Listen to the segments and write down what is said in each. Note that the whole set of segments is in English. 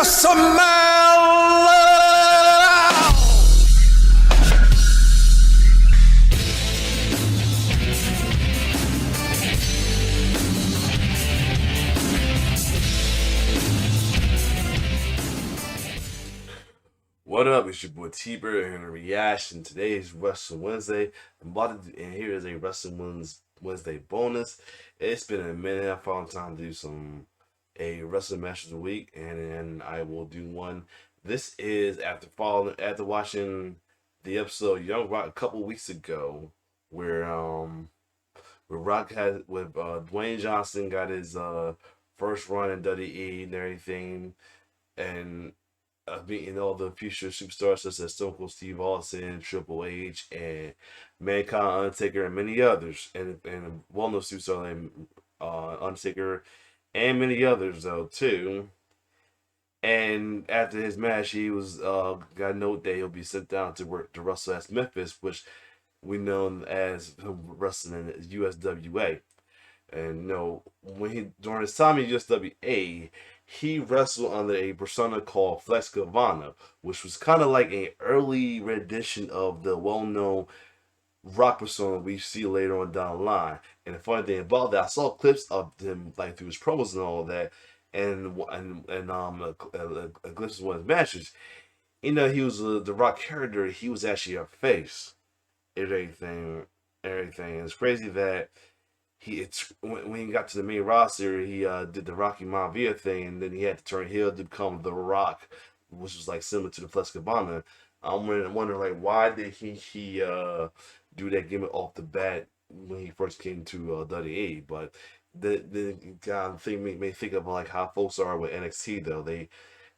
What up? It's your boy T-Bird and a reaction. Today is Wrestling Wednesday. And here is a Wrestling Wednesday bonus. It's been a minute. I found time to do a wrestling match of the week, and I will do one. This is after watching the episode Young Rock a couple weeks ago, where Rock had Dwayne Johnson got his first run in WWE and everything, and meeting all the future superstars such as Stone Cold Steve Austin, Triple H, and Mankind, Undertaker, and many others, and well-known superstars like Undertaker, and many others though too. And after his match, he was got a note that he'll be sent down to wrestle as Memphis, which we know as wrestling in USWA. And during his time in USWA, he wrestled under a persona called Flex Kavana, which was kind of like an early rendition of the well-known Rock persona we see later on down the line. And the funny thing about that, I saw clips of him like through his promos and all that, and a glimpse of one of his matches. He was the Rock character. He was actually a face. Everything. It's crazy that when he got to the main roster, he did the Rocky Maivia thing, and then he had to turn heel to become the Rock, which was like similar to the Flex Kavana. I'm wondering like, why did he do that gimmick off the bat when he first came to WWE? But the thing may think of like how folks are with NXT though. They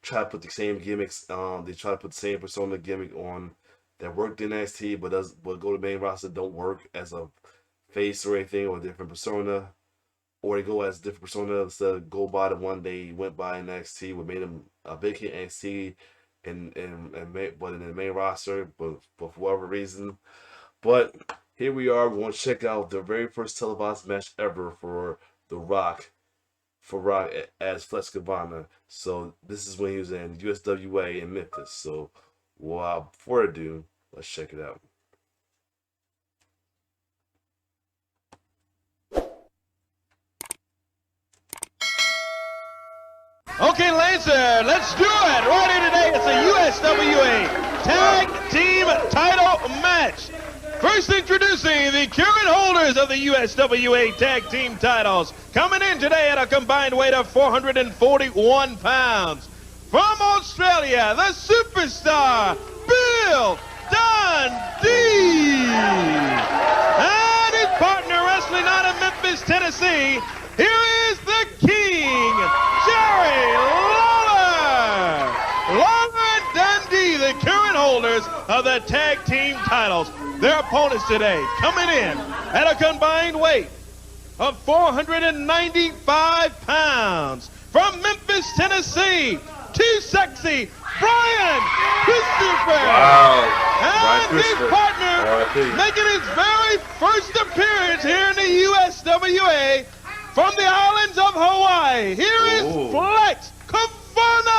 try to put the same gimmicks. They try to put the same persona gimmick on that worked in NXT, but go to the main roster don't work as a face or anything, or a different persona, or they go as a different persona instead of go by the one they went by in NXT, what made him a big hit in NXT, but in the main roster, but for whatever reason. But here we are. We're going to check out the very first televised match ever for the Rock, as Flex Kavana. So this is when he was in USWA in Memphis. So without further ado, let's check it out. Okay, ladies, let's do it. Right here today, it's a USWA Tag Team Title Match. First introducing the current holders of the USWA Tag Team titles. Coming in today at a combined weight of 441 pounds. From Australia, the superstar, Bill Dundee. And his partner wrestling out of Memphis, Tennessee, here is the King, Jerry Lawler. Lawler and Dundee, the current holders of the tag team titles. Their opponents today coming in at a combined weight of 495 pounds. From Memphis, Tennessee, too sexy, Brian Christopher. Wow. And his partner making his very first appearance here in the USWA. From the islands of Hawaii, here is Flex Kavana!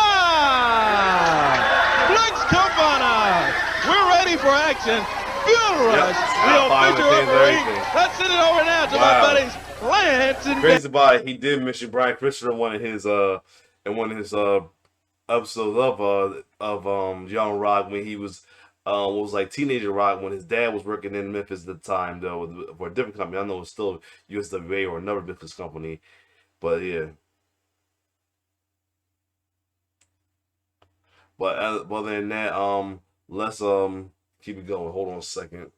Flex Kavana! We're ready for action. Fuel Rush, the official referee. Let's send it over now to my buddies, Lance and Crazy about it, he did mention Brian Christopher in one of his episodes of Young Rock when he was like teenager Rock, when his dad was working in Memphis at the time, though, for a different company. I know it's still USWA or another Memphis company, but yeah. But other than that, let's keep it going. Hold on a second.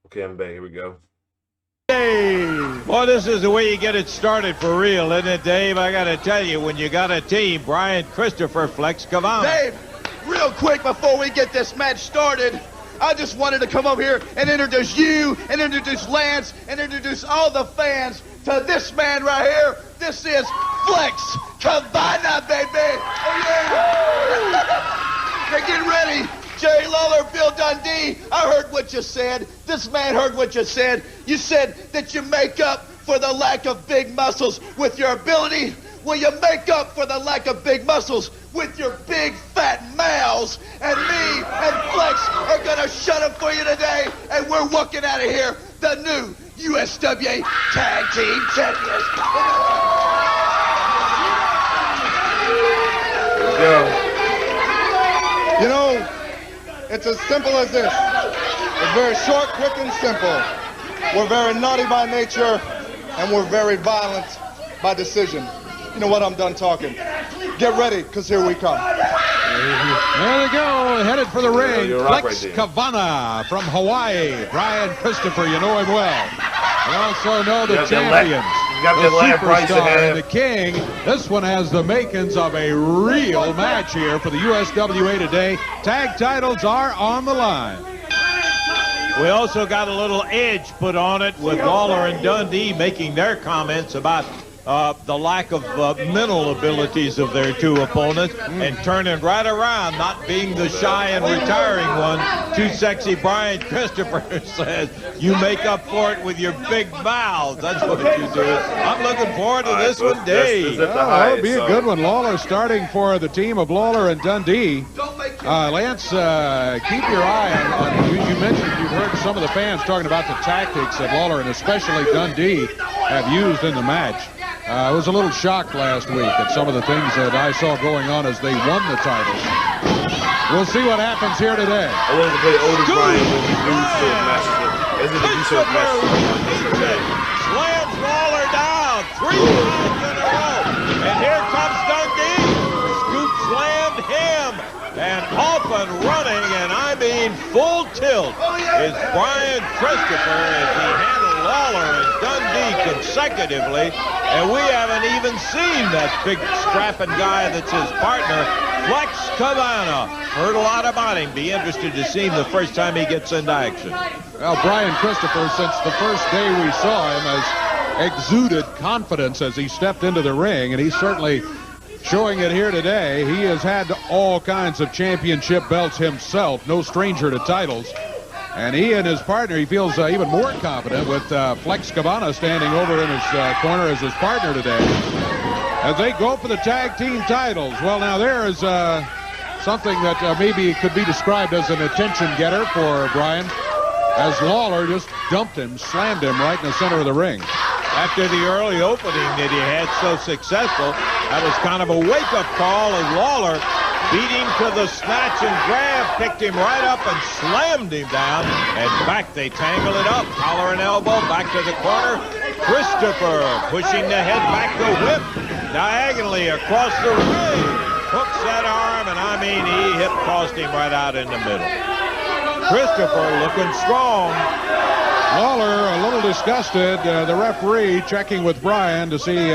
Okay, I'm back. Here we go. Dave. Boy, this is the way you get it started for real, isn't it, Dave? I got to tell you, when you got a team, Brian Christopher, Flex Kavana. Dave, real quick before we get this match started, I just wanted to come over here and introduce you, and introduce Lance, and introduce all the fans to this man right here. This is Flex Kavana, baby. Oh, yeah. Now get ready. Jerry Lawler, Bill Dundee, I heard what you said. This man heard what you said. You said that you make up for the lack of big muscles with your ability. Will you make up for the lack of big muscles with your big fat mouths? And me and Flex are gonna shut up for you today, and we're walking out of here the new USWA Tag Team Champions. You know, it's as simple as this. It's very short, quick, and simple. We're very naughty by nature, and we're very violent by decision. You know what? I'm done talking. Get ready, because here we come. There they go, headed for the ring. Flex Kavana from Hawaii. Brian Christopher, you know him well. You also know the champions. The superstar and the king. This one has the makings of a real match here for the USWA today. Tag titles are on the line. We also got a little edge put on it with Lawler and Dundee making their comments about the lack of mental abilities of their two opponents and turning right around, not being the shy and retiring one. Too sexy Brian Christopher says, you make up for it with your big mouths. That's what you do. I'm looking forward to this one, Dave. That would be a good one. Lawler starting for the team of Lawler and Dundee. Lance, keep your eye on you mentioned you've heard some of the fans talking about the tactics that Lawler and especially Dundee have used in the match. I was a little shocked last week at some of the things that I saw going on as they won the titles. We'll see what happens here today. I wanted to play older Brian when he lose to the match. As in the D-Shirt match. Slams Lawler down 3 times in a row. And here comes Dundee. Scoop slammed him. And off and running, and I mean full tilt, is Brian Christopher as he handled Lawler and Dundee consecutively. And we haven't even seen that big strapping guy that's his partner, Flex Kavana. Heard a lot about him. Be interested to see him the first time he gets into action. Well, Brian Christopher, since the first day we saw him, has exuded confidence as he stepped into the ring, and he's certainly showing it here today. He has had all kinds of championship belts himself, no stranger to titles. And he and his partner, he feels even more confident with Flex Kavana standing over in his corner as his partner today. As they go for the tag team titles. Well, now there is something that maybe could be described as an attention getter for Brian, as Lawler just dumped him, slammed him right in the center of the ring. After the early opening that he had so successful, that was kind of a wake-up call as Lawler beat him to the snatch and grab, picked him right up and slammed him down. And back they tangle it up, collar and elbow, back to the corner. Christopher pushing the head back to whip diagonally across the ring. Hooks that arm, and I mean he hip tossed him right out in the middle. Christopher looking strong. Lawler a little disgusted. The referee checking with Brian to see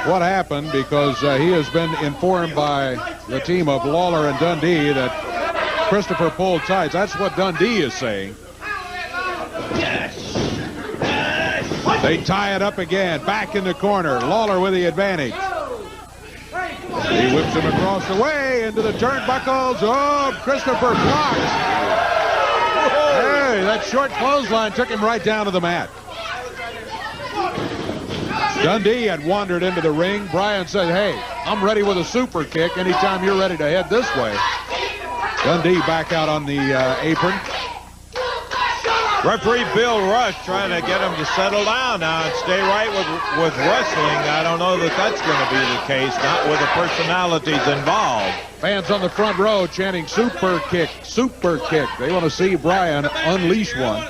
what happened, because he has been informed by the team of Lawler and Dundee that Christopher pulled tights. That's what Dundee is saying. They tie it up again. Back in the corner. Lawler with the advantage. He whips him across the way into the turnbuckles. Oh, Christopher blocks. Hey, that short clothesline took him right down to the mat. Dundee had wandered into the ring. Brian said, hey, I'm ready with a super kick anytime you're ready to head this way. Dundee back out on the apron. Referee Bill Rush trying to get him to settle down now and stay right with wrestling. I don't know that that's going to be the case, not with the personalities involved. Fans on the front row chanting super kick, super kick. They want to see Brian unleash one.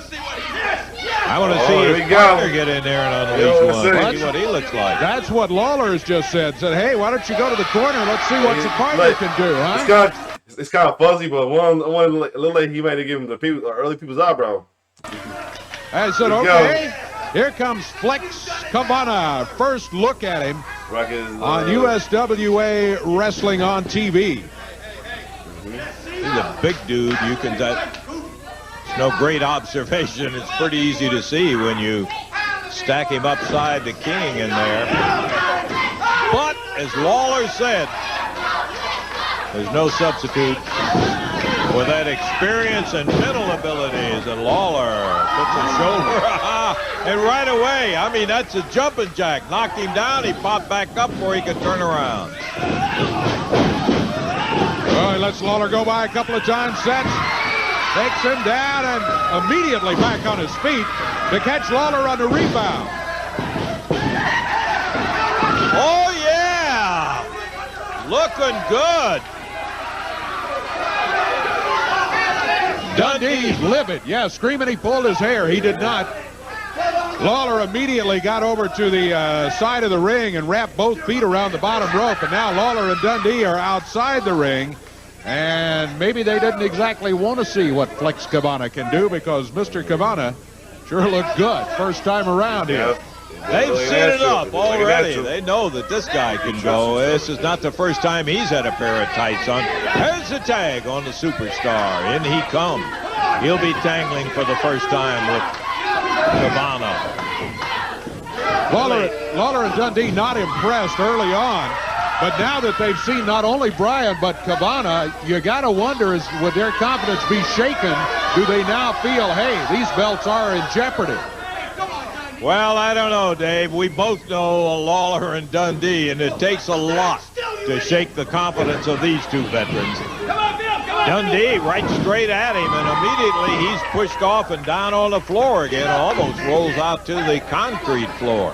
I want to see his partner get in there and unleash one. See what he looks like. That's what Lawler has just said. Said, hey, why don't you go to the corner? Let's see what your partner can do, huh? It's kind of fuzzy, but one a little late, he might have given the people, early people's eyebrow. I said, okay, here comes Flex Kavana. First look at him on USWA Wrestling on TV. He's a big dude. It's no great observation. It's pretty easy to see when you stack him upside the king in there. But as Lawler said, there's no substitute with that experience and mental abilities, and Lawler puts a shoulder, and right away, I mean, that's a jumping jack. Knocked him down, he popped back up before he could turn around. Well, he lets Lawler go by a couple of times, sets, takes him down, and immediately back on his feet to catch Lawler on the rebound. Oh, yeah! Looking good. Dundee's livid. Yeah, screaming he pulled his hair. He did not. Lawler immediately got over to the side of the ring and wrapped both feet around the bottom rope. And now Lawler and Dundee are outside the ring. And maybe they didn't exactly want to see what Flex Kavana can do, because Mr. Kavana sure looked good first time around here. They've set it up already. They know that this guy can go. This is not the first time he's had a pair of tights on. There's the tag on the superstar. In he comes. He'll be tangling for the first time with Kavana. Lawler and Dundee not impressed early on, but now that they've seen not only Bryan but Kavana, you got to wonder, would their confidence be shaken? Do they now feel, hey, these belts are in jeopardy? Well, I don't know, Dave. We both know Lawler and Dundee, and it takes a lot to shake the confidence of these two veterans. Dundee right straight at him, and immediately he's pushed off and down on the floor again, almost rolls out to the concrete floor.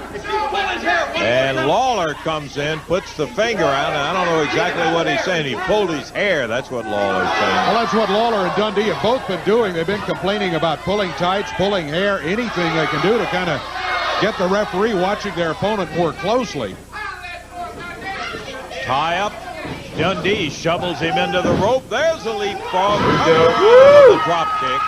And Lawler comes in, puts the finger out, and I don't know exactly what he's saying. He pulled his hair. That's what Lawler's saying. Well, that's what Lawler and Dundee have both been doing. They've been complaining about pulling tights, pulling hair, anything they can do to kind of get the referee watching their opponent more closely. Tie up. Dundee shovels him into the rope. There's a leapfrog. The drop kick.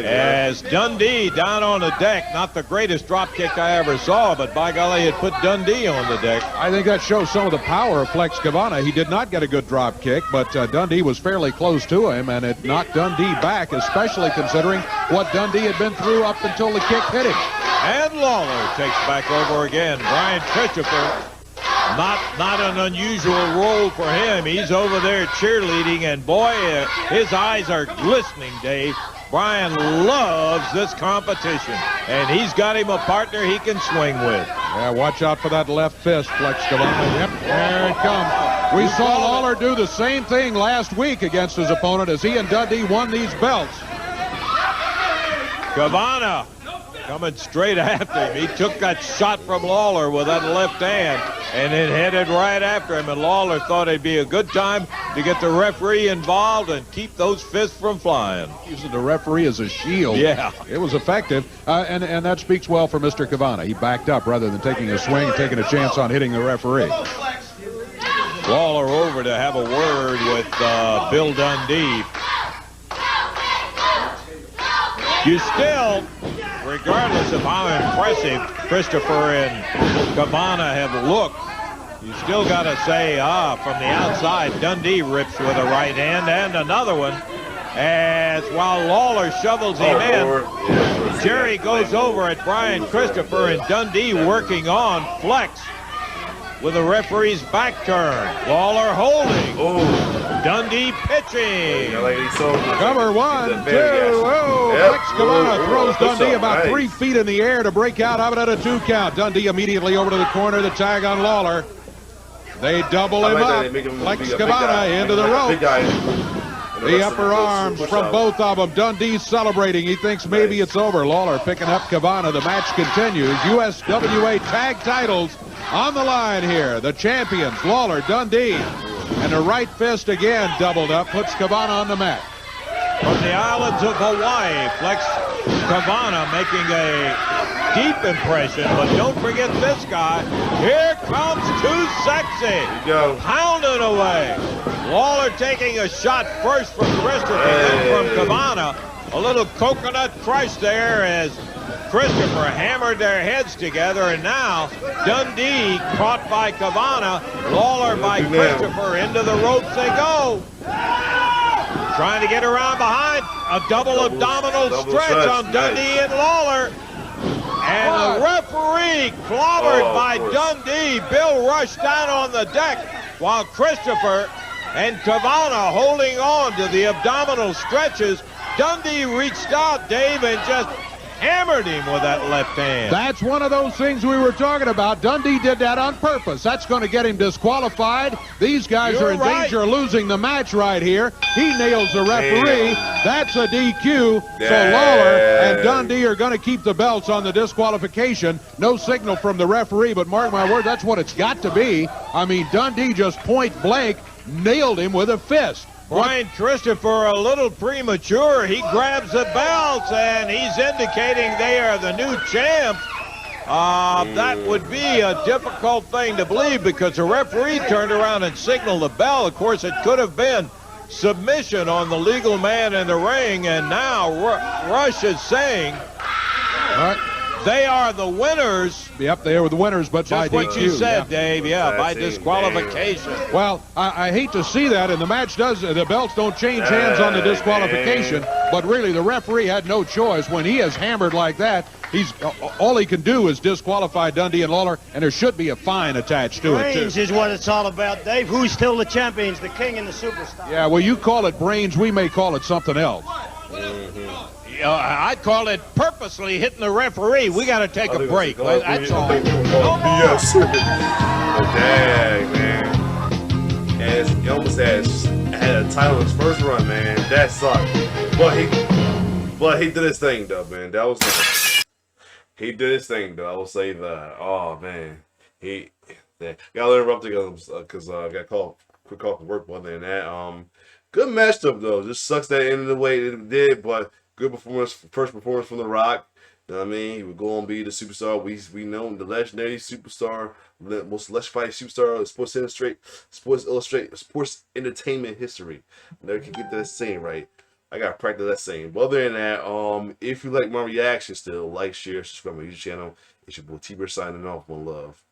As Dundee down on the deck, not the greatest drop kick I ever saw, but by golly, it put Dundee on the deck. I think that shows some of the power of Flex Kavana. He did not get a good drop kick, but Dundee was fairly close to him, and it knocked Dundee back, especially considering what Dundee had been through up until the kick hit him. And Lawler takes back over again. Brian Christopher, not an unusual role for him. He's over there cheerleading, and boy, his eyes are glistening, Dave. Brian loves this competition, and he's got him a partner he can swing with. Yeah, watch out for that left fist, Flex Kavana. Yep, there it comes. We saw Lawler do the same thing last week against his opponent as he and Dundee won these belts. Kavana coming straight after him. He took that shot from Lawler with that left hand and then headed right after him, and Lawler thought it'd be a good time to get the referee involved and keep those fists from flying. Using the referee as a shield. Yeah. It was effective, and that speaks well for Mr. Kavana. He backed up rather than taking a swing and taking a chance on hitting the referee. Lawler over to have a word with Bill Dundee. You still, regardless of how impressive Christopher and Kavana have looked, you still got to say, from the outside, Dundee rips with a right hand, and another one. As while Lawler shovels him in, Jerry goes over at Brian Christopher, and Dundee working on Flex with the referee's back turn. Lawler holding. Dundee pitching. Number 1, 2, Flex Kavana throws Dundee about 3 feet in the air to break out of it at a 2 count. Dundee immediately over to the corner, the tag on Lawler. They double him up. Flex Kavana into the rope. The upper arms from both of them. Dundee celebrating. He thinks maybe it's over. Lawler picking up Kavana. The match continues. USWA tag titles on the line here. The champions, Lawler, Dundee. And the right fist again doubled up, puts Kavana on the mat. From the islands of Hawaii, Flex Kavana making a deep impression, but don't forget this guy. Here comes Too Sexy. Pounding away. Lawler taking a shot first from Christopher, then from Kavana. A little coconut crush there as Christopher hammered their heads together, and now Dundee caught by Kavana, Lawler by Christopher. Into the ropes they go. Trying to get around behind. A double abdominal stretch on Dundee and Lawler. And the referee clobbered by Dundee. Bill rushed down on the deck while Christopher and Kavana holding on to the abdominal stretches. Dundee reached out, Dave, and just hammered him with that left hand. That's one of those things we were talking about. Dundee did that on purpose. That's going to get him disqualified. These guys are in danger of losing the match right here. He nails the referee. That's a DQ. So Lawler and Dundee are going to keep the belts on the disqualification. No signal from the referee, but mark my word, that's what it's got to be. I mean, Dundee just point blank nailed him with a fist. Brian Christopher a little premature. He grabs the belts and he's indicating they are the new champs. That would be a difficult thing to believe because the referee turned around and signaled the bell. Of course, it could have been submission on the legal man in the ring, and now Rush is saying they are the winners. Yep, they were the winners, but just by DQ. what you said, Dave. Yeah, by disqualification. Well, I hate to see that, and the match does. The belts don't change hands on the disqualification, but really the referee had no choice when he is hammered like that. He's all he can do is disqualify Dundee and Lawler, and there should be a fine attached to it too. Brains is what it's all about, Dave. Who's still the champions, the king and the superstar? Yeah, well, you call it brains, we may call it something else. I'd call it purposely hitting the referee. We got to take a break. That's all. Yes. Dang, man. And he almost had a title in his first run, man. That sucked. But he did his thing, though, man. That was he did his thing, though. I will say that. Oh, man. Got interrupted because I got quick call from work more than that. Good matchup, though. Just sucks that it ended the way it did, but good performance, first performance from The Rock. You know what I mean? He would go on to be the superstar. We know him, the legendary superstar, the most electrifying superstar of sports entertainment history. Never can get that saying right. I gotta practice that saying. But other than that, if you like my reaction still, like, share, subscribe to my YouTube channel. It's your boy T-Bird signing off. One love.